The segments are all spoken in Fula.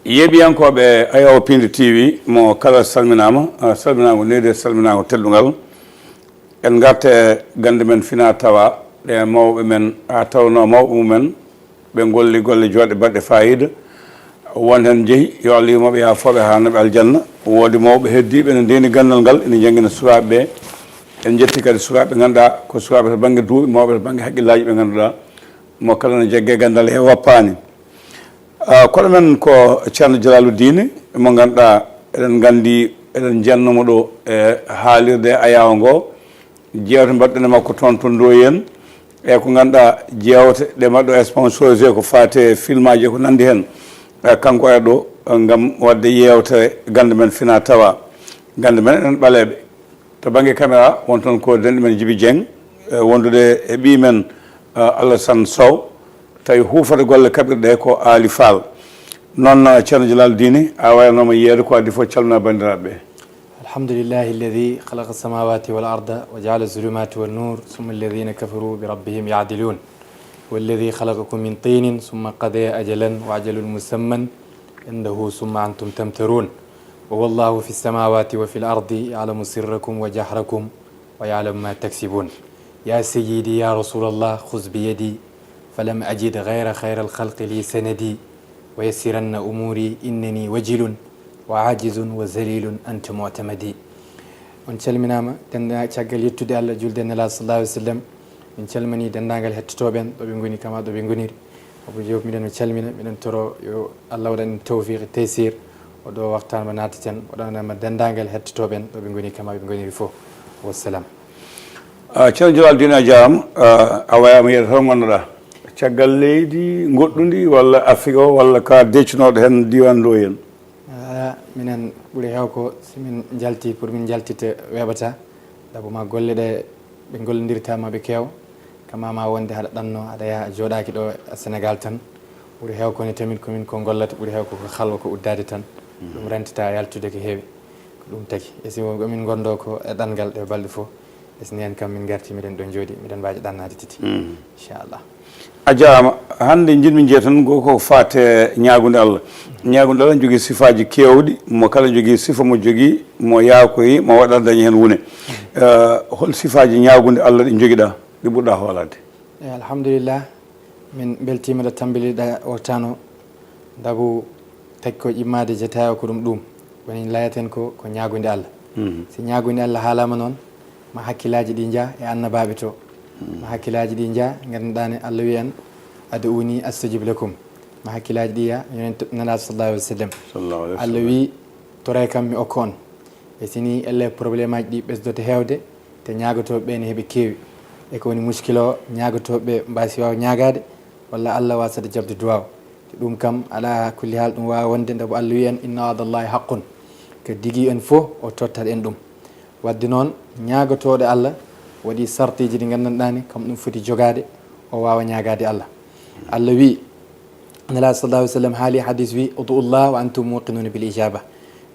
yeɓiyankoɓe ayaw Piindi TV mo kala salminama salminago nede salminago teddugal en garte gande men fina tawa ɗe mawɓe men ha tawno mawɓe mumen ɓe golli golle joɗɗe baɗɗe fayida won hen jeeyi yo Allah yumaɓe ya fooɓe ha naɓe aljanna woodi mawɓe heddiɓe ene ndeni gandal ngal ene jangguina sukaɓeɓe en jetti kadi sukaɓe ɓe ganduɗa ko sukaɓe to banggue duuɓi mawɓe to banggue haqqillaji ɓe ganduɗa mo kala ne jaggue gandal he woppani kono men ko ceerno Diallaloudine mo ganduɗa eɗen gandi eɗen jennomo ɗo e haalirde ayawa ngo jewte mbaɗɗen e makko toon to Ndoyen e ko ganduɗa jewte ɗe mbaɗɗo sponsorisé ko fate film aji ko nandi hen kanko e ɗo gam wadde yewtere gande men fina tawa gande men enen ɓaleɓe to banggue caméra won toon ko denɗo men Djiby Dieng wondude e ɓi men Alassane Sow tawi hufata golle kaɓirɗe ko Ali Fall noon ceerno Diallaloudine a wayanoma yeede ko addi fof calmina bandiraɓeɓe alhamdulillahi alladi khalaqa samawati wal arda wa jaala zulumati wan nur summa alladina kafaru bi rabbihim yaadilun والذي خلقكم من طين ثم قضى أجلا وأجل مسمى عنده ثم أنتم تمترون والله في السماوات وفي الأرض يعلم سركم وجهركم ويعلم ما تكسبون يا سيدي يا رسول الله خذ بيدي فلم أجد غير خير الخلق لي سندي ويسرن أموري إنني وجل وعاجز وذليل أنت معتمدي ونسلمنا تشغل يتودي الله جلد الله صلى الله عليه وسلم min calmini dendagal hettotoɓen ɗo ɓe goni kama ɗo ɓe goniri obo jof miɗen mi calmina miɗen toro yo Allah waɗan tawfiq taysir oɗo waktan mo nataten waɗanama dendagal hettotoɓen ɗo ɓe goni kama ɓe goniri fof wassalam ceerno Diallaloudine a jarama a wayama yeeɗa toon gonnoɗa caggal leydi goɗɗudi walla Afrique o walla ka deccunoɗo hen diwan Ndoyen minen ɓuuri hew ko simin jalti pour min jaltita weɓata saabu ma golle ɗe ɓe gollodirtama ɓe kew kama ma wonde haɗa ɗanno aɗa yaha joɗaki ɗo Sénégal tan ɓuuri hew kone tamin komin ko gollata ɓuuri hew koko halwa ko uddade tan ɗum rentata yaltude ko heewi ko ɗum tagui e si min gondo ko e ɗangal ɗe balɗe foof esni hen kam min garti miɗen ɗo jooɗi miɗen mbaji ɗannade titi inchallah a jarama hande jinmi jiiya tan ko fate ñagude Allah ñagude Allah jogui sifaji kewɗi mo kala jogui sifa mo jogui mo yaakoyi mo waɗa dañi hen wuune hol sifaji ñagude Allah ɗi joguiɗa ɗi ɓurɗa hoolade alhamdulillah min beltima ɗo tambeliɗa o tano dabu tagui ko ƴimmade jetayo ko ɗum woni layaten ko ñagude Allah si ñagude Allah haalama noon ma hakkillaji ɗi jaa e annabaɓe to ma hakkillaji ɗi jaa ganduɗani Allah wi en ad'uni astajib lakum ma hakkillaji ɗi ya yonent nana sallallahu alaihi wasallam Allah wi tore kam mi okko on e sini elle probléme aji ɗi ɓesdoto hewde te ñagotoɓe ne heeɓe keewi e ko woni muskila o ñagotoɓe mbasi wawa ñagade walla Allah wasata jabde duwaw te ɗum kam ala kulli haal ɗum wawa wonde ndeɓo Allah wi en inna wa'dallahi haqqun ko digui en fof o tottat en ɗum wadde noon ñagotoɗo Allah waɗi sartiji ɗi gandanɗani kam ɗum foti jogade o wawa ñagade Allah Allah wi nala sallallahu alaihi wasallam haali hadis wi ud'ullah wa antum muqinuna bil ijaba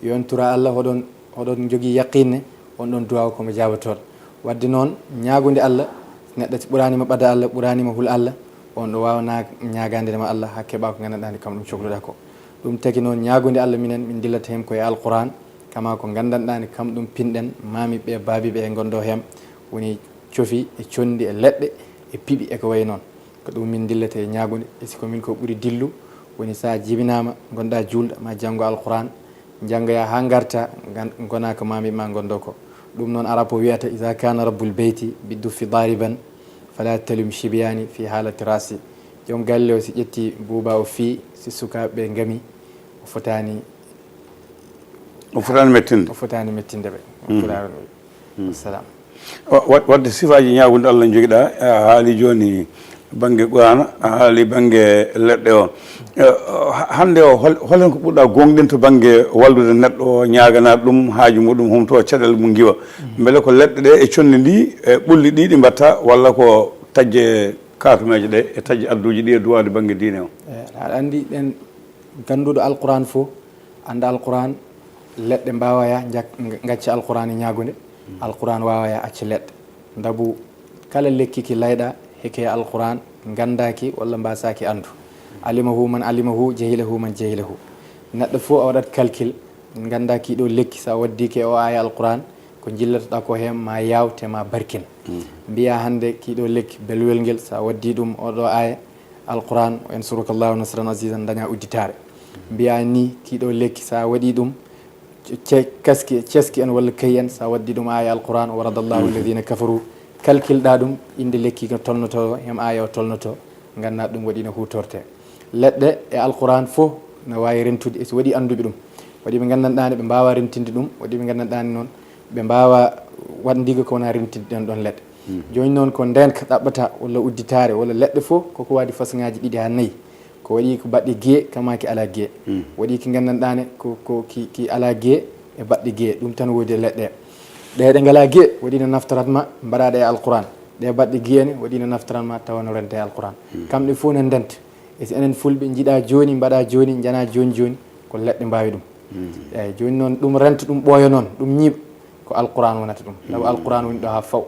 yon tura Allah oɗon jogui yaqinne on ɗon duwaw komo jabatoɗo wadde noon ñagude Allah neɗɗo ɓuranima ɓada Allah ɓuranima hul Allah on ɗo wawana ñagandema Allah ha keeɓa ko gandanɗani kam ɗum cohluɗa ko ɗum tagui noon ñagude Allah minen min dillata hen koye alquran kama ko gandanɗani kam ɗum pinɗen mamiɓe baabiɓe e gondo hen woni cofi e condi e leɗɗe e piiɓi eko way noon ko ɗum min dillata e ñagude e siko min ko ɓuuri dillu woni sa jibinama gonɗa julɗo ma janggo alquran janggoya ha garta gona ko mamiɓe gondo ko ɗum noon arab o wiyata ida kana rabbul beyti biduffi dariban fala talum shibiyani fi halati rasi joom galle o si ƴetti buuba o fi si sukaɓeɓe gami o fotani mettinde ɓe wassalam wadde sifaji ñagude Allah joguiɗa a haali joni banggue qur'ana a haali banggue leɗɗe o hande o holen ko ɓurɗa gonɗen to banggue wallude neɗɗo o ñaganaɗo ɗum haaju muɗum humto caɗele mum giwa beele ko leɗɗe ɗe e conndi ndi e ɓulli ɗi ɗi mbatta walla ko tajje katumeje ɗe e tajje adduji ɗi e duwade banggue diine o aɗa andi ɗen ganduɗo alquran fo anda alquran leɗɗe mbawaya gacca alquran e ñagude alquran wawaya acca leɗɗe dabu kala lekkiki layɗa heke alquran gandaki walla mbasaki andu alimahu man alimahu jahilahu man jahilahu neɗɗo fof a waɗat calcul ganda kiɗo lekki sa waddike o aya alquran ko jillatoɗa ko hen ma yawte ma barkin mbiya hande kiɗo lekki belwel ngel sa waddi ɗum oɗo aya alquran en surukallahu nasran asisan daña udditare mbiya ni kiɗo lekki sa waɗi ɗum ceski en walla kay en sa waddi ɗum aya alquran waradallahu alladina kafaru calculɗa ɗum inde lekki ko tolnoto hem aya o tolnoto ganna ɗum waɗino hutorte leɗɗe e alquran fof no wawi rentude so waɗi anduɓe ɗum waɗi ɓe gandanɗani ɓe mbawa rentinde ɗum waɗi ɓe gandanɗani noon ɓe mbawa waɗdiga ko wona rentinde ɗen ɗon leɗɗe joni noon ko ndenka ɗaɓɓata walla udditare walla leɗɗe fof koko waɗi façon ngaji ɗiɗi ha nayyi ko waɗi ko baɗɗe guiye kama ki ala guiye waɗi ki gandanɗane ko ki ala guiye e baɗɗe guiye ɗum tan wodi leɗɗe ɗe ngala guiye waɗino naftaratma mbaɗaɗe e alquran ɗe baɗɗe guiye ne waɗino naftaratma tawano rente e alquran kamɓe fof ne ndenta e so enen fulɓe jiiɗa joni mbaɗa joni jana joni ko leɗɗe mbawi ɗum eyyi joni noon ɗum renta ɗum ɓooya noon ɗum ñiiɓ ko alquran wonata ɗum tawa alquran woni ɗo ha faw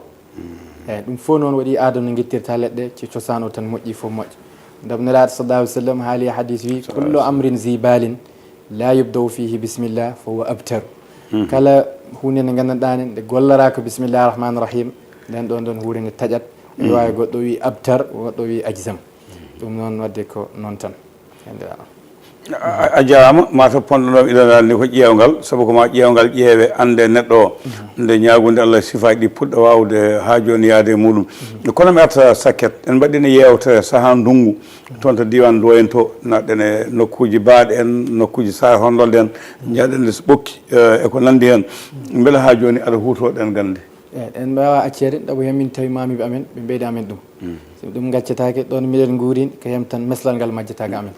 eyyi ɗum fof noon waɗi adama no guettirta leɗɗe cosaan o tan moƴƴi fof moƴƴo ndam nelaɗo sallallahu alih w sallam haali hadis wi kullu amrin zibalin la yubdau fihi bisimillah fa huwa abtaru kala hunde nde gandanɗane nde gollara ko bisimillahi rahmani rahim nden ɗon ɗon huure nde taƴat ene wawi goɗɗo wi abtar goɗɗo wi ajsam ɗum noon wadde ko noon tan a jarama mataw ponɗoɗo ilanal ni ko ƴeewgal saabu ko ma ƴeewgal ƴeewe ande neɗɗo o nde ñagude Allah sifaji ɗi puɗɗo wawde ha joni yaade e muɗum kono mi arta sakket en mbaɗino yewtere saaha ndungu toon to diwan Doyen to naɗɗen e nokkuji baaɗe en nokkuji saha hondolde en jaaɗen nde so ɓokki e ko nandi hen beele ha joni aɗa hutoɗen gande eyyi en mbawa accede ɗaɓo hemin tawi mamiɓe amen ɓe mbeydi amen ɗum so ɗum gaccetake ɗon miɗen guurin ko hem tan meslal ngal majjataka amen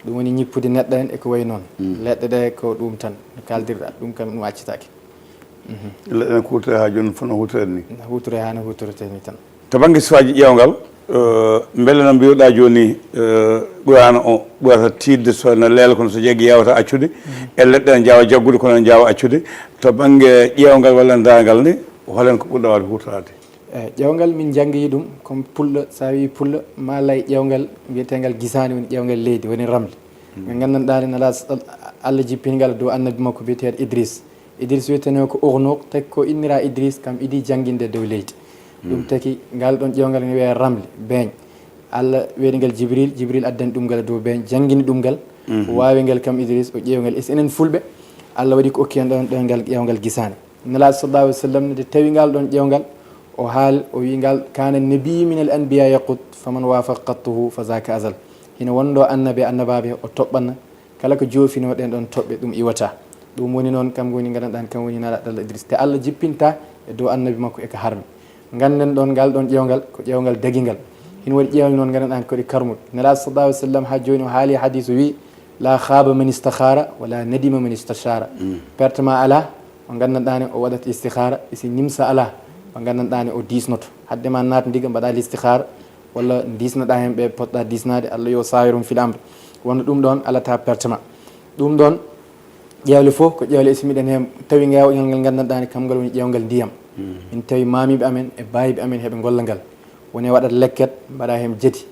ɗum woni ñippude neɗɗo en eko wayi noon leɗɗe ɗe ko ɗum tan no kaldirɗa ɗum kam ɗum accetake leɗɗe ne kuutori ha joni fono hutorede ni huutore ha no hutorete ni tan to banggue sifaji ƴeewgal beele no mbiruɗa joni ɓurana o ɓurata tidde sono leela kono so jeegui yawata accude e leɗɗe ne jawa jaggude kono ne jawa accude to banggue ƴeewgal walla dagal ni holen ko ɓurɗa wawde hutorade eyyi ƴewgal min janggoyi ɗum comme pullo sa wi pullo ma lay ƴewgal wiyetegal guisani woni ƴewgal leydi woni ramle ɓe gandanɗani nala Allah jippingal dow annabi makko biyeteɗo Idriss wiyeteno ko urnuq taki ko innira Idriss kam idi jangguinde dow leydi ɗum taki ngal ɗon ƴewgal ne wiye ramle beeñ Allah weɗigal Jibril addani ɗum ngal dow beeñ jangguini ɗum ngal wawi ngal kam Idriss o ƴeewgal e so enen fulɓe Allah waɗi ko okki en ɗon ngal ƴewgal guisani nelaɗo sallallahu alih w sallam nde tawi ngal ɗon ƴewgal o haal o wi ngal kana nabi min al anbiya yaqut faman wafaqa qattuhu fa zaka azal hino wonɗo annabaɓe o toɓɓana kala ko joofino ɗen ɗon toɓɓe ɗum iwata ɗum woni noon kam woni gandanɗan kam woni nalaɗo Allah Idriss te Allah jippinta e dow annabi makko eko harmi ganden ɗon ngal ɗon ƴewgal ko ƴewgal daguigal hino waɗi ƴewgal noon gandanɗan koɗe karmud nelaɗo sallallahu alih w sallam ha joni o haali hadis o wi la khaba man istahara wala nadima man istashara pertema ala o gandanɗani o waɗat istihara isi nimsa ala o gandanɗani o disnoto haddema naat ndiga mbaɗa l'istihara walla disnoɗa hen ɓe poɗɗa disnade Allah yo sawirum filamde wonno ɗum ɗon alata pertema ɗum ɗon ƴewle fof ko ƴewle isi miɗen hen tawi ngewgal ngal gandanɗani kam ngal woni ƴewgal ndiyam min tawi mamiɓe amen e bayiɓe amen heeɓe golla ngal woni waɗat lekket mbaɗa hen jeeti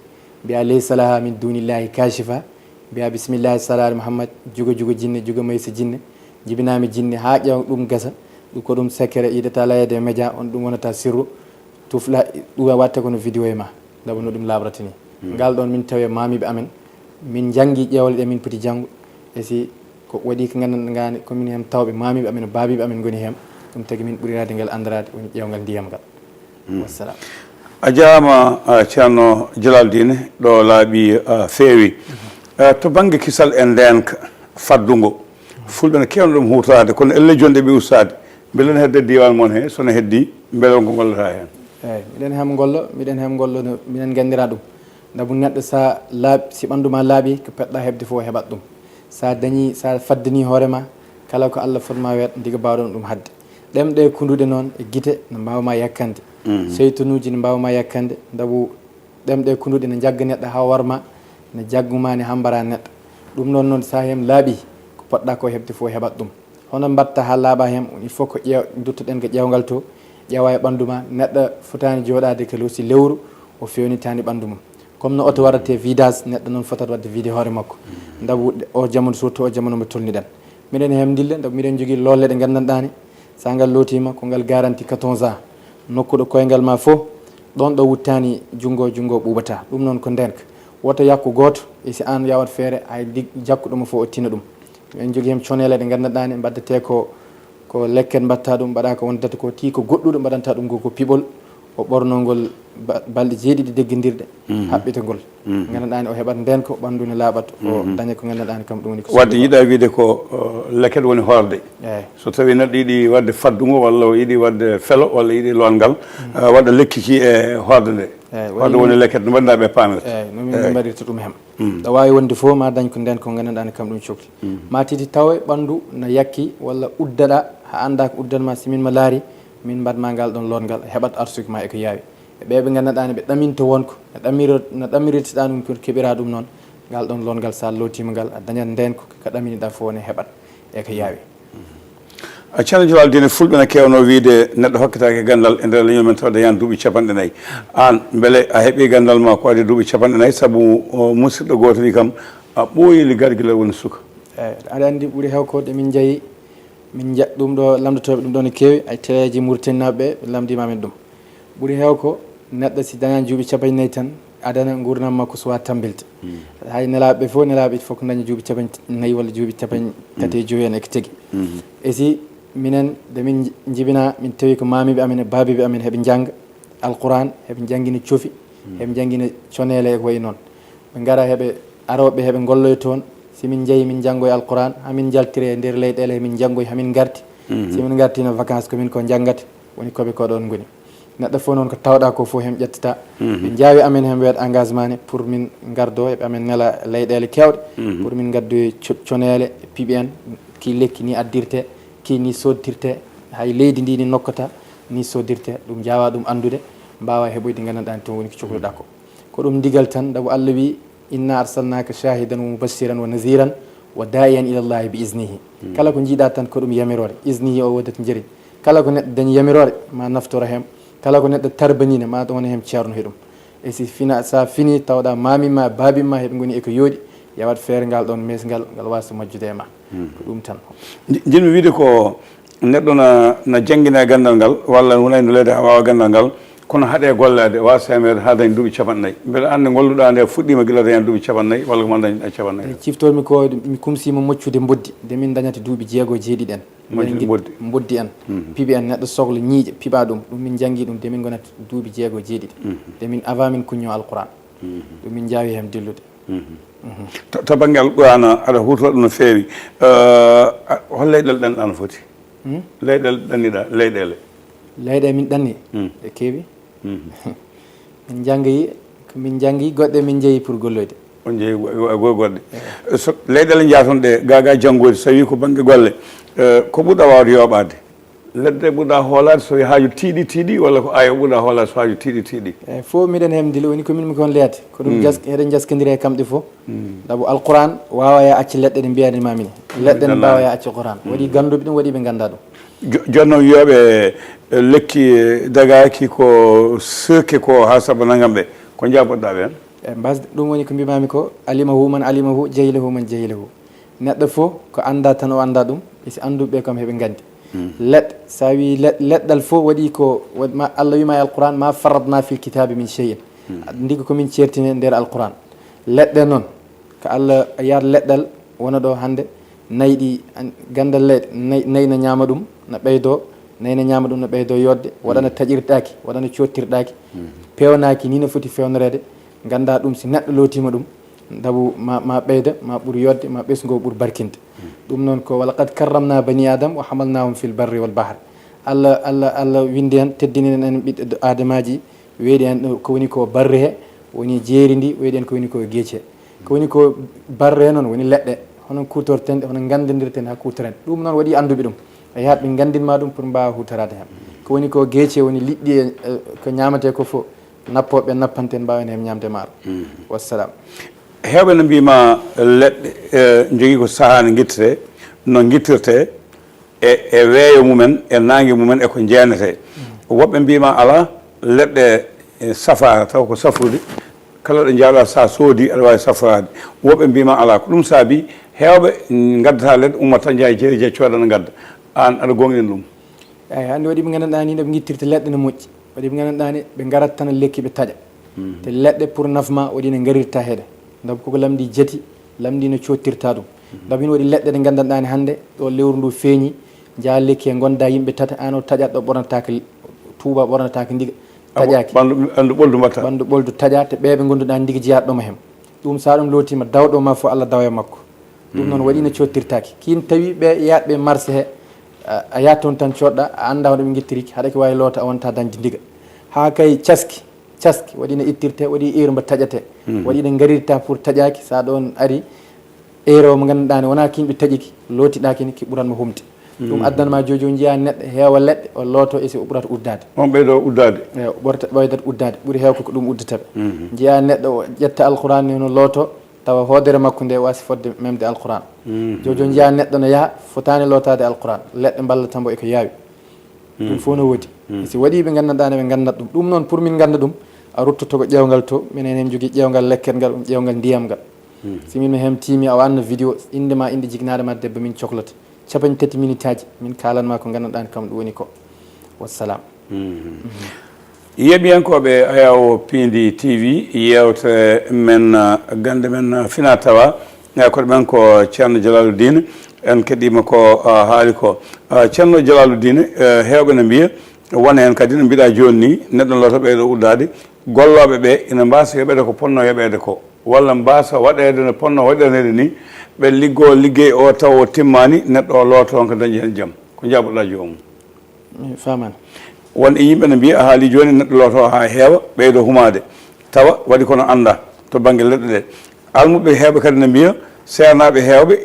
mbiya laysa laha min dunillahi kashifa mbiya bisimillahi salari mouhammad jugo jinne jugo maysa jinne jibinami jinne ha ƴeewa ɗum gasa ɗum ko ɗum secret yiɗata layede e média on ɗum wonata sirru tufla ɗum watta kono vidéo e ma dabo no ɗum labrata ni ngal ɗon min tawi mamiɓe amen min janggui ƴewle ɗe min poti janggo e si ko waɗi ko gandanɗa komin hen tawɓe mamiɓe amen babiɓe amen goni hen ɗum tagui min ɓuurirade ngal andirade woni ƴewgal ndiyam ngal wassalam a jarama ceerno Diallaloudine ɗo laaɓi feewi to banggue kisal e ndenka faddugo fulɓe ne kewno ɗum hutorade kono elle jonde ɓe ustade beele ne hedde diwan moon he sono heddi beele ko gollata hen eyyi miɗen hem gollo no minen gandira ɗum dabu neɗɗo sa laaɓi si ɓanduma laaɓi ko peɗɗa hebde fof heɓat ɗum sa dañi sa faddani hoorema kala ko Allah fotma weed diga mbawɗon ɗum hadde ɗemɗe kunduɗe noon e guite ne mbawma yakkande seytanuji ne mbawma yakkande dabu ɗemɗe kunduɗe ne jagga neɗɗo ha warma ne jagguma ne hambara neɗɗo ɗum ɗon noon sa hem laaɓi ko poɗɗa ko hebde fof heɓat ɗum hono mbatta ha laaɓa hem il faut ko duttoɗen ko ƴewgal to ƴeewa e ɓanduma neɗɗo fotani joɗade ko losi lewru o fewnitani ɓandu mum comme no auto warate vidage neɗɗo noon fotat wadde vide hoore makko dabu o jamono surtout o jamono mo tolniɗen miɗen hemdille dabu miɗen jogui lolle ɗe gandanɗani sa ngal lootima ko ngal garanti 14 ans nokkuɗo koyngal ma fof ɗon ɗo wuttani jungo ɓuɓata ɗum noon ko ndenka woto yakku goto e si an yawat feere hay jakkuɗomo fof o tina ɗum en jogui hem conele ɗe gandanɗani mbaddete ko lekken mbatta ɗum mbaɗa ko wondata ko ti ko goɗɗuɗo mbaɗanta ɗum ko piɓol o ɓornogol balɗe jeeɗiɗi deggodirɗe haɓɓitagol gandanɗani o heɓat nden ko ɓandu ne laaɓat o daña ko gandanɗani kam ɗum woni ko wadde yiiɗa wiide ko leket woni horde so tawi neɗɗo yiiɗi wadde faddugo walla o yiiɗi wadde felo walla yiiɗi longal waɗa lekkiki e horde nde horde woni leket no mbaɗɗa ɓe pamirta eyyi no min mbaɗirta ɗum hem ɗo wawi wonde fof ma dañ ko nden ko gandanɗani kam ɗum cohli ma titi tawe ɓandu no yakki walla uddaɗa ha anda ko uddanma simin ma laari min mbaɗma ngal ɗon lotgal heɓat arsugue ma eko yaawi e ɓeɓe gandanɗani ɓe ɗaminta wonko no ɗamirirteɗa ɗum ko keɓira ɗum noon ngal ɗon lotgal sa lootima ngal a dañat nden ko ɗaminiɗa fof ne heɓat eko yaawi ceerno Diallaloudine fulɓe ne kewno wiide neɗɗo hokkatake gandal e nder leñol men tawde yan duuɓi 50 an beele a heeɓi gandal ma ko adi duuɓi 50 saabu musidɗo goto wi kam a ɓooyili garguilal woni suka eyyi aɗa andi ɓuuri hewkode min jeeyi min jaa ɗum ɗo lamdotoɓe ɗum ɗo no kewi ay téléji Mauritanie ɓe lamdimamin ɗum ɓuuri heew ko neɗɗo si dañani juuɓi 50 tan adana gurdam makko suwa tambilde hay nelaɓe fof nelaɓe fof ko daña juuɓi 50 walla juuɓi 35 en eko tegui e si minen de min jibina min tawi ko mamiɓe amen e babiɓe amen heeɓe jangga alquran heeɓe jangguina coofi heeɓe jangguina conele e ko wayi noon ɓe gara heeɓe aroɓe heeɓe golloy toon simin jeeyi min janggoye alquran hamin jaltire e nder leyɗele hemin janggoye hamin garti simin gartino vacance komin ko janggata woni koɓe ko ɗon goni neɗɗo fof noon ko tawɗa ko fof hem ƴettata ɓe jaawi amen hen wiyat engagement ne pour min gardo eɓe amen nela leyɗele kewɗe pour min gaddoye conele piiɓi en ki lekki ni addirte ki ni sodtirte hay leydi ndi ni nokkata ni soddirte ɗum jawa ɗum andude mbawa heɓoyde gandanɗani toon woni ko cohluɗa ko ɗum ndigal tan dabu Allah wi inna arsalnaka shahidan wa mubassiran wa naziran wa da'iyan ila llahi bi iznihi kala ko jiiɗa tan ko ɗum yamirore iznihi o wodat jeri kala ko neɗɗo dañi yamirore ma naftoro hem kala ko neɗɗo tarbanine ma ɗum wona hem ceerno heɗum e si fina sa fini tawɗa mamima babima heɓe goni eko yooɗi yawat feere ngal ɗon mesgal ngal wasa majjude e ma ko ɗum tan jinmi wiide ko neɗɗo na jangguina gandal ngal walla wonay no leyde ha wawa gandal ngal kono haaɗe gollade wasa hemede ha dañi duuɓi 50 beele ande golluɗa nde fuɗɗima guila dañan duuɓi 50 walla ko ma dañiɗa 50 ciftormi ko mi kumsima moccude boddi nde min dañata duuɓi jeego jeeɗiɗi en boddi en piiɓi en neɗɗo sohla ñiiƴe piiɓa ɗum min jangui ɗum nde min gonata duuɓi jeego jeeɗiɗi nde min avant min kuñño alquran ɗum min jawi hen dillude to banggue alqurana aɗa hutora ɗum no feewi hol leyɗele ɗanɗa no foti leyɗele ɗanniɗa leyɗele min ɗanni ɗe keewi min janggi goɗɗe min jeeyi pour golloyde on jeeyi goɗɗe so leyɗele jaton ɗe gaga janggode so wi ko banggue golle ko ɓurɗa wawde yoɓade leɗɗe ɓurɗa hoolade so haaju tiiɗi walla ko ayo ɓurɗa hoolade so haaju tiiɗi eyyi fof miɗen hemdile woni komin mi kon leyate ko ɗum eɗen jaskodiri e kamɓe fof saabu alquran wawa ya acci leɗɗe ɗe mbiyanima min leɗɗe ne mbawa ya acci alquran waɗi ganduɓe ɗum waɗi ɓe ganda ɗum joni noon wiyoɓe lekki dagaki ko seke ko ha saabu nagam ɓe ko jaboɗɗa ɓen e basde ɗum woni ko mbimami ko alimahu man alimahu jahilahu man jahilahu neɗɗo fof ko anda tan o anda ɗum esi anduɓe kam heeɓe gandi leɗɗe sa wi leɗɗal fof waɗi ko Allah wima e alquran ma faradna fil kitabe min cheyin ndiga komin certini nder alquran leɗɗe noon ko Allah yar leɗɗal wona ɗo hande nayyi ɗi gandal leyɗe nayyi no ñama ɗum no ɓeydo nayyi no ñama ɗum no ɓeydo yodde waɗano taƴirɗaki waɗano cottirɗaki pewnaki ni no foti fewnorede ganda ɗum si neɗɗo lootima ɗum dabu ma ɓeyda ma ɓuur yodde ma ɓesgo ɓuur barkinde ɗum noon ko walaqad karramna bani adam wa hamalnahum fil barri wal bahr Allah windi hen teddininen en ɓiɗɗo adamaji weeɗi en ko woni ko barre he woni jeeri ndi weeɗi en ko woni ko gueece ko woni ko barre he noon woni leɗɗe hono kutorten hono gandidirten ha kutoren ɗum noon waɗi anduɓe ɗum e yahat ɓe gandinma ɗum pour mbawa hutorade hen ko woni ko gueece woni liɗɗi ko ñamate ko fo nappoɓe nappanten mbawen hen ñamde maaro wassalam hewɓe no mbima leɗɗe jogui ko saaha no guittete no guittirte e weeyo mumen e nangue mumen eko jeenete woɓɓe mbima ala leɗɗe safa taw ko safrude kala ɗo jaaɗa sa soodi aɗa wawi safrade woɓɓe mbima ala ko ɗum saabi hewɓe gaddata leɗɗe ummata jeeya jeeri je cooɗana gadda an aɗa gonɗin ɗum eyyi hande waɗi ɓe gandanɗa ni ɗeɓe guittirta leɗɗe no moƴƴi waɗi ɓe gandanɗa ni ɓe garat tan lekki ɓe taaƴa te leɗɗe pour nafma waɗi ne garirta heeɗe dabu koko lamdi jeeti lamdi no cottirta ɗum dabu hin waɗi leɗɗe ɗe gandanɗa ni hande ɗo lewru ndu feeñi jaa lekki e gonda yimɓe tata an o taaƴat ɗo ɓornataka tuuba ɓornataka ndiga taƴaki ɓandu ɓoldu mbatta ɓandu ɓoldu taƴa te ɓeɓe gonduɗa ndiga jeeyaɗ ɗoma hen ɗum sa ɗum lootima dawɗo ma fo Allah dawa e makko ɗum noon waɗi no cottirtaki kin tawi ɓe yatɓe marché he a yahat toon tan coɗɗa a anda hoɗo ɓe guittiriki haɗa ko wawi loota a wonta dañde ndiga ha kay caski waɗi no ittirte waɗi heure mbo taƴate waɗi no garirta pour taƴaki sa ɗon ari heure o mo ganduɗa ne wona kimɓe taƴiki lootiɗakini ki ɓuranmo humde ɗum addanma jojo jiiya neɗɗo heewa leɗɗe o looto e si o ɓurata uddade on ɓeydo uddade eyi o ɓoydata uddade ɓuuri heew koko ɗum uddataɓe jiiya neɗɗo o ƴetta alquran ni no looto tawa hoodere makko nde wasi fodde memde alquran jojo jiiya neɗɗo no yaaha fotani lootade alquran leɗɗe ballatambo eko yaawi ɗum fof no woodi si waɗi ɓe gandanɗa ne ɓe gandata ɗum ɗum noon pour min ganda ɗum a ruttoto ko ƴewgal to minen hen jogui ƴewgal lekket ngal ɗum ƴewgal ndiyam ngal simin mi hem tiimi a wanno vidéo indema inde jignaɗe ma debbo min cohlata 3 minutes aji min kalanma ko gandanɗa kam ɗum woni ko wassalam yeɓiyankoɓe ayaw Piindi TV yewte men gande men fina tawa koɗo men ko ceerno Diallaloudine en keɗima ko haali ko ceerno Diallaloudine hewɓe ne mbiya wona hen kadi no mbiɗa joni ni neɗɗo loto ɓeyɗo uddade golloɓe ɓe ina mbasa yoɓede ko ponno yoɓede ko walla mbasa waɗede no ponno waɗanede ni ɓe liggo liggey o taw o timmani neɗɗo o looto on ko dañi hen jaam ko jaɓoɗa jomum famani won e yimɓe ne mbiya a haali joni neɗɗo looto ha heewa ɓeydo humade tawa waɗi kono anda to banggue leɗɗe ɗe almuɓe heeɓe kadi ne mbiya seernaɓe heewɓe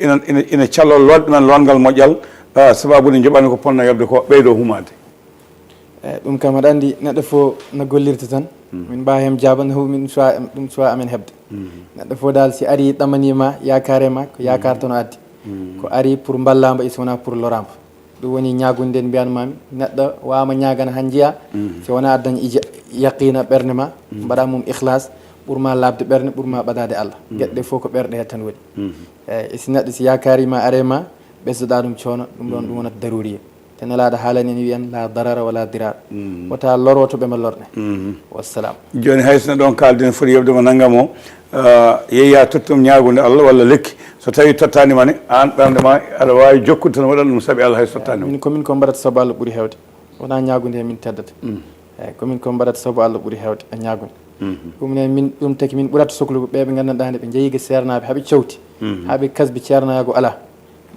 ina callo lodɓe men longal moƴƴal sababude joɓani ko ponno yobde ko ɓeydo humade eyyi ɗum kam aɗa andi neɗɗo fo no gollirta tan min mbawa hen jabande min ɗum choix amen hebde neɗɗo fo dal si ari ɗamanima yakarema ko yakar tono addi ko ari pour ballamo e sowona pour loramo ɗum woni ñagunde nde mbiyanmami neɗɗo wawma ñagana han jiiya si wona addañ yaqina ɓerde ma mbaɗa mum ihlas ɓurma labde ɓerde ɓurma ɓadade Allah gueɗe ɗe fof ko ɓerɗe he tan woni eyyi si neɗɗo si yakarima arema ɓesdoɗa ɗum coono ɗum ɗon ɗum wonata daruriya te nelaɗo haalani en wiyan la darara wala dirar wota loroto ɓema lorɗe wassalam joni hayso ɗon kalden foti yebdema naggam o yeeya tottum ñagude Allah walla lekki so tawi tottanima ne an ɓerde ma aɗa wawi jokkude tan waɗan ɗum saabi Allah hayso tottanima min komin ko mbaɗata saabu Allah ɓuuri hewde wona ñagude he min teddata eyyi komin ko mbaɗata saabu Allah ɓuuri hewde e ñagude ɗum ne min ɗum taki min ɓurata sohlude ɓeɓe gandanɗa nde ɓe jeeyiga sernaɓe haaɓe cewti haaɓe kasbi ceernayago ala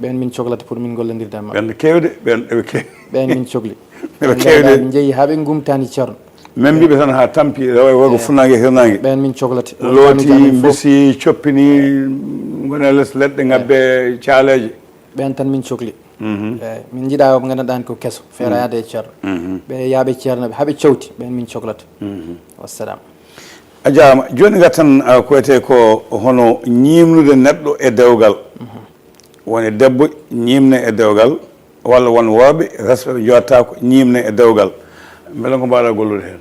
ɓen min cohlata pour min gollodirde ma ɓen kewde ɓen eɓe kewi ɓen min cohli eɓe kewde ɓe jeeyi haaɓe gumtani ceerno même mbiɓe tan ha tampi wogo funnague e hirnague ɓen min cohlata looti bisi coppini gone less leɗɗe ngabbe caaleje ɓen tan min cohli eyyi min jiiɗa o gandanɗani ko kesso feerayade e ceerno ɓe yaaɓe ceernoɓe haaɓe cewti ɓen min cohlata wassalam a jarama joni gattan ko wiyete ko hono ñimnude neɗɗo e dewgal woni debbo ñimne e dewgal walla won worɓe resɓe ɓe jotta ko ñimne e dewgal beele ko mbaɗa gollude hen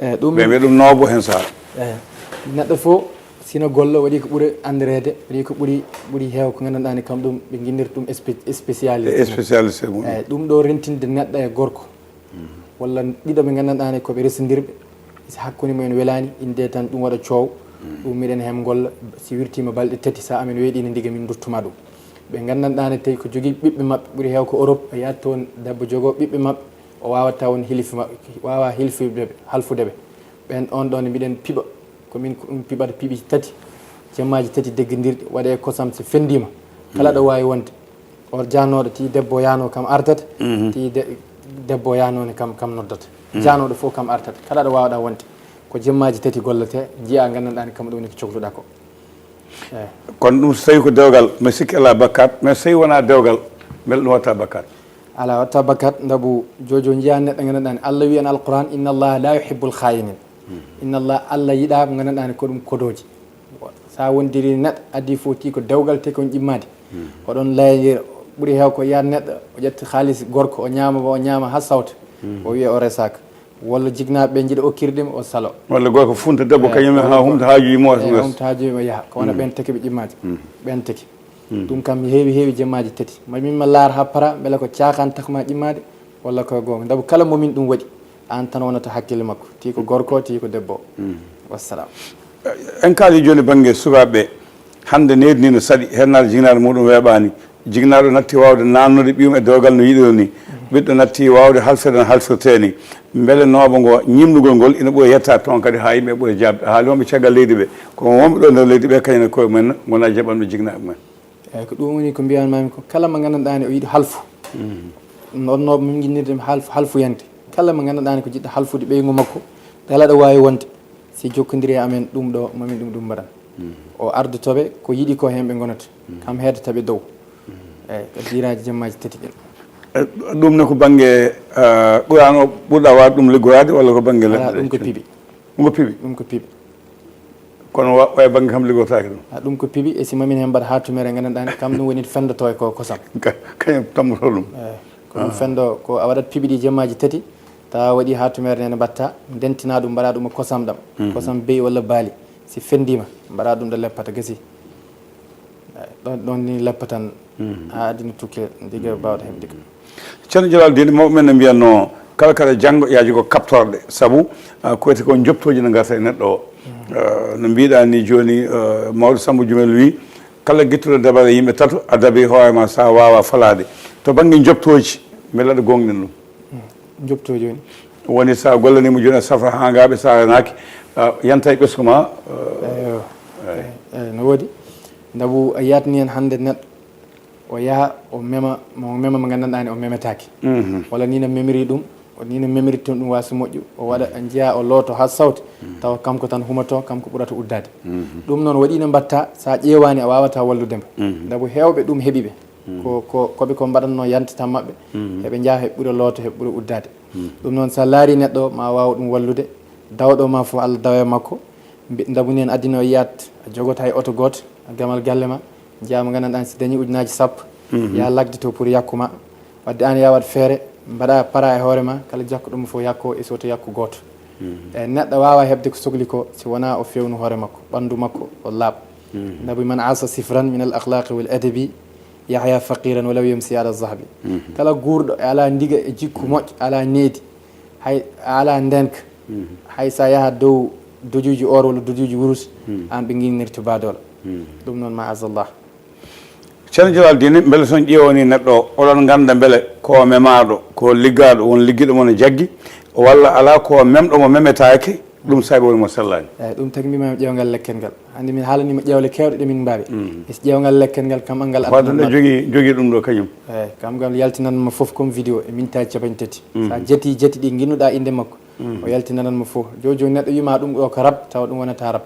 eyyi ɗum ɓe mbiya ɗum noobo hen saaha eyyi neɗɗo fo sino gollo waɗi ko ɓuuri andirede waɗi ko ɓuuri heew ko gandanɗani kam ɗum ɓe guinnirta ɗum spécialisé mum eyyi ɗum ɗo rentinde neɗɗo e gorko walla ɗiɗo ɓe gandanɗani koɓe resodirɓe hakkude mumen welani inde tan ɗum waɗa coow ɗum miɗen hem golla si wirtima balɗe tati sa amen weeɗino ndiga min duttuma ɗum ɓe gandanɗane tawi ko jogui ɓiɓɓe mabɓe ɓuuri heew ko Europe a yiyat toon debbo jogo ɓiɓɓe mabɓe o wawata won hilifi mabɓe wawa hilfudeɓe halfudeɓe ɓen on ɗon mbiɗen piiɓa komin ko ɗum piiɓata piiɓi tati jammaji tati deggodirɗi waɗe kosam so fendima kala ɗo wawi wonde o jannoɗo ti debbo yano kam artata ti debbo yanone kam noddata janoɗo fof kam artata kala ɗo wawɗa wonde ko jammaji tati gollete jiiya gandanɗani kam ɗum ni ko cohluɗa ko eyyi kono ɗum so tawi ko dewgal mi sikki ala bakkat mais so tawi wona dewgal beele ɗum watta bakkat ala watta bakkat dabu jojo jiiya neɗɗo gandanɗani Allah wi en alquran inna allaha la yuhibbul khayinin inna Allah yiiɗa ko gandanɗani ko ɗum kodoji sa wondiri neɗɗo addi fof ti ko dewgal te kon ƴimmade oɗon layira ɓuuri heew ko yiyat neɗɗo o ƴetta haalis gorko o ñama ha sawta o wiya o resaka walla jignaɓe ɓe jiiɗa okkirɗima o salo walla goto ko funta debbo kañum ha humta haajuji mo humta haajuji mo yaaha ko wona ɓen teki ɓe ƴimmaji ɓen teki ɗum kam heewi jemmaji tati mamin ma laara ha para beele ko caakan takma ƴimmade walla ko gonga dabu kala momin ɗum waɗi an tan wonata hakkille makko ti ko gorko ti ko debbo wassalam en kaali joni banggue sukaɓeɓe hande neydi ni no saɗi hennade jignaɗo muɗum weeɓani jignaɗo natti wawde nannude ɓiyum e dogal no yiɗiro ni ɓiɗɗo natti wawde halfede no halfirte ni beele nooɓo ngo ñimlugol ngol ina ɓooyi yettade toon kadi ha yimɓe ɓooyi jabde haali wonɓe caggal leydi ɓe ko wonɓe ɗo nder leydi ɓe kañum koye mumen gona jaɓanɓe jignaɓe mumen eyyi ko ɗum woni ko mbiyanmami ko kala mo gandanɗa ni o yiiɗi halfu nonnoɓe min jinnirde halfuyante kala mo gandanɗa ni ko jiɗɗo halfude ɓeygu makko dala ɗo wawi wonde si jokkodiri e amen ɗum ɗo mamin ɗum mbaɗan o ardotoɓe ko yiiɗi ko hen ɓe gonata kam heedataɓe dow eyyi ko diraji jemmaji tati ɗin ɗum ne ko banggue ɓuran o ɓurɗa wawde ɗum liggoyade walla ko banggue ɗum ko piiɓi ɗum ko piiɓi kono wawi banggue kam liggotaki ɗum ɗum ko piiɓi e si mamin hen mbaɗa ha tumere gandanɗani kam ɗum woni fendoto e ko kosam kañum tammoto ɗum ko ɗum fendo ko a waɗat piiɓi ɗi jemmaji tati tawa waɗi ha tumere nene mbatta dentina ɗum mbaɗa ɗum kosam ɗam kosam beyi walla baali si fendima mbaɗa ɗum ɗo leppata gasi ɗon ni leppatan ha adina tukke diga bawɗo hen diga ceerno Diallaloudine mawɓe men ne mbiyatno kala kada janggo yaaji ko kaptorɗe saabu koyte ko joptoji ne garta e neɗɗo o no mbiɗa ni joni mawɗo Samba Jumel wi kala guittuɗo dabare yimɓe tato a daabi hoorema sa wawa falade to banggue joptoji beele aɗa gonɗen ɗum joptoji woni woni sa gollanima joni a safra ha gaɓe sa renaki yanta e ɓesgu ma eyyi no woodi dabu a yatni hen hande neɗɗo o yaha o mema mo gandanɗani o memetaki walla ni no memiri ɗum ni no memiriton ɗum wasi moƴƴu o waɗa jeeya o looto ha sawte tawa kanko tan humato kanko ɓurata uddade ɗum noon waɗi no mbatta sa ƴewani a wawata walludema dabu hewɓe ɗum heeɓiɓe koɓe ko mbaɗanno yantata mabɓe heɓe jaaha heɓe ɓuura looto heɓe ɓuura uddade ɗum noon sa laari neɗɗo ma wawa ɗum wallude dawɗo ma foof Allah dawe makko dabu ni en addino o yiyat a jogota e oto goto a gamal galle ma jeeyama gandanɗan si dañi ujunaji sappo ya lagde to pour yakkuma wadde an ya waɗ feere mbaɗa para e hoorema kala jakko ɗum fof yakko e soto yakku goto eyyi neɗɗo wawa hebde ko sohli ko si wona o fewnu hoore makko ɓandu makko o laaɓa dabu man asa sifran min al akhlaqi wal adabi yahya faqiran walaw yamsi ala zahabi kala guurɗo e ala ndiga e jikku moƴƴo ala needi hay ala ndenka hay sa yaha dow dojuji or walla dojuji wurus an ɓe guinnirto badola ɗum noon ma azallah ceerno Diallaloudine beele son ƴeewoni neɗɗo oɗon ganda beele ko memaɗo ko liggaɗo won ligguiɗo mo no jaggui walla ala ko memɗo mo memetake ɗum saabi woni mo sellani eyyi ɗum tagi mbimami ƴeewgal lekkel ngal hande min haalanima ƴeewle kewɗe ɗe min mbawi esi ƴeewgal lekkel ngal kam angal waɗanɗo jogui ɗum ɗo kañum eyyi kam ngal yaltinanma foof comme vidéo e mintaji capanɗe tati sa jeeti ɗi guinnuɗa inde makko o yaltinananma foof jojo neɗɗo wima ɗum ɗo ko rab tawa ɗum wonata rab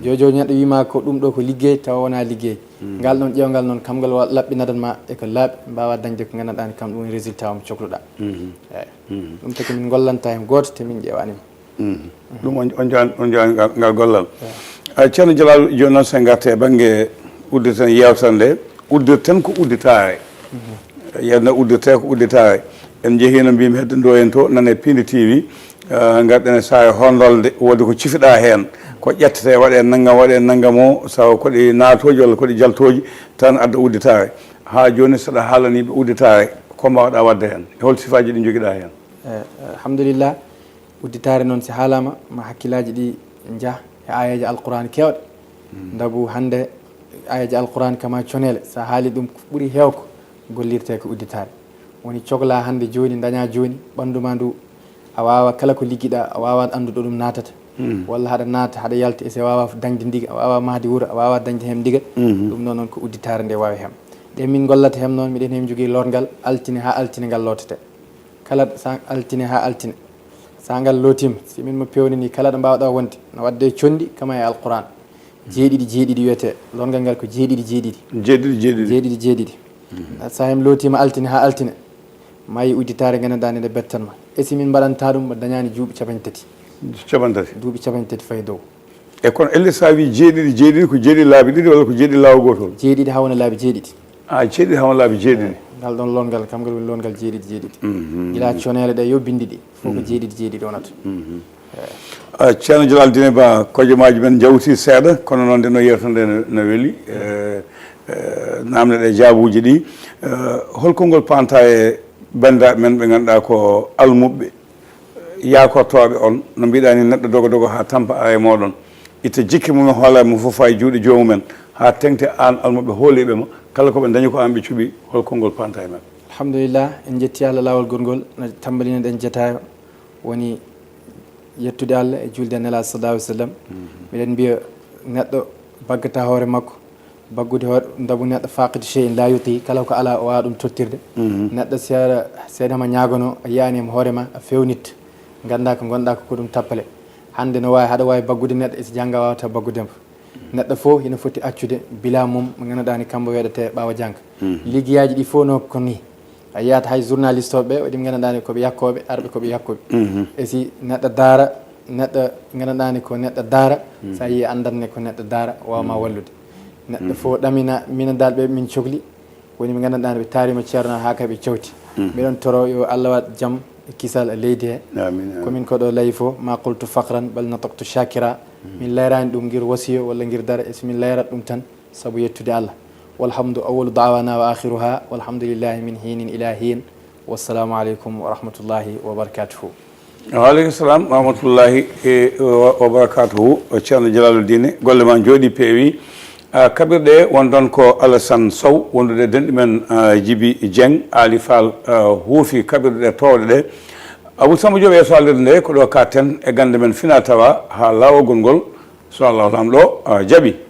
jojo neɗɗo wima ko ɗum ɗo ko liggey tawa wona liggey ngal ɗon ƴeewgal noon kam ngal laɓɓinadanma eko laaɓi mbawa dañde ko gandanɗani kam ɗum woni résultat mo cohluɗa eyyi ɗum taki min gollanta hen goto te min ƴewanima ɗum on jani ngal gollal ceerno Diallal joni noon sen garte e banggue udditen yewtere nde uddirten ko udditare yewne uddirte ko udditare en jeehino mbimi hedde ndo en to nane Piindi TV garɗen e saha hondolde wodi ko cifiɗa hen ko ƴettete waɗe naggam o sawa koɗi naatoji walla koɗi jaltoji tan adda udditare ha joni saɗa haalaniɓe udditare ko mbawɗa wadde hen e hol sifaji ɗi joguiɗa hen alhamdulillah udditare noon si haalama ma hakkillaji ɗi jaa e ayaji alqur'an kewɗe dabu hande ayaji alqur'an kama conele sa haali ɗum ɓuuri hewko gollirte ko udditare woni cohla hande joni daña joni ɓanduma ndu a wawa kala ko ligguiɗa a wawa anduɗo ɗum natata walla haɗa naata haɗa yalta e so wawa dañde ndiga a wawa mahde wuuro a wawa dañde hen ndiga ɗum noon noon ko udditare nde wawi hem ɗe min gollata hem noon miɗen hen jogui lorgal altine ha altine ngal lootete kala sa altine ha altine sa ngal lootima si min mo pewni ni kala ɗo mbawɗa wonde no wadde condi kama e alquran jeeɗiɗi wiyete lorgal ngal ko jeeɗiɗi sa hem lootima altine ha altine mayi udditare gandanɗa nde bettanma e si min mbaɗanta ɗum mo dañani juuɓi capanɗe tati duuɓi capanɗe tati fayi dow e kono elle sa wi jeeɗiɗi ko jeeɗiɗi laabi ɗiɗi walla ko jeeɗiɗi laabi gotol jeeɗiɗi hawna laabi jeeɗiɗi jeeɗiɗi hawna laabi jeeɗiɗi ngal ɗon longal kam ngal woni longal jeeɗiɗi gila conele ɗe yo bindi ɗi fof ko jeeɗiɗi wonata ceerno Diallaloudine Ba kojomaji men jawti seeɗa kono noon nde no yewtande no weeli namde ɗe jaabuji ɗi holko ngol panta e bandiraɓe men ɓe ganduɗa ko almuɓe yakortoɓe on no mbiɗa ni neɗɗo dogo ha tampa e moɗon itta jikki mum hoolare mum fof e juuɗe jomumen ha tengte an almuɓe hooliɓe ma kala koɓe dañi ko an ɓe cuuɓi holko ngol panta e men alhamdulillah en jetti Allah lawol gongol no tambalino ɗen jetayo woni yettude Allah e julde nela sallallahu alaihi wasallam miɗen mbiya neɗɗo baggata hoore makko baggude hoore dabu neɗɗo faqide cheyin la yuti kala ko ala o wawa ɗum tottirde neɗɗo seedama ñagono a yiyanima hoorema a fewnit ganda ko gonɗa ko ɗum tappale hande no wawi haɗa wawi baggude neɗɗo so jangga wawata baggudemo neɗɗo fof ina foti accude bila mum mo ganduɗa ni kambo weɗete ɓawa jangga liggueyaji ɗi fof no ko ni a yiyata hay journaliste oɓe waɗi ganduɗa ni koɓe yakkoɓe arɓe koɓe yakkoɓe e si neɗɗo daara neɗɗo ganduɗa ni ko neɗɗo daara sa yi andanne ko neɗɗo daara wawma wallude neɗɗo fof ɗamina minadal ɓe min cohli woni ɓe ganduɗa ɓe taarima ceerno ha kaɓe cewti mbiɗon toro yo Allah wat jaam e kisal e leydi he komin koɗo layi fof ma qultu faqran bal nataqtu shakira min layrani ɗum guir wasiyo walla guir dara e somin layrat ɗum tan saabu yettude Allah walhamdu awalu dawana wa akhiruha walhamdulillahi min hinin ila hin wassalamu aleykum wa rahmatullahi wa barakatuhu waaleykum salam wa rahmatullahi wa barakatuhu ceerno Diallaloudine golle ma jooɗi peewi kaɓirɗe won ɗon ko Alassane Sow wondude denɗi men Djiby Dieng Ali Fall huufi kaɓirɗe ɗe towɗe ɗe Abou Samba Diop yeeso haalirde nde ko ɗo katten e gande men fina tawa ha lawol ngol so Allah lamɗo Diaby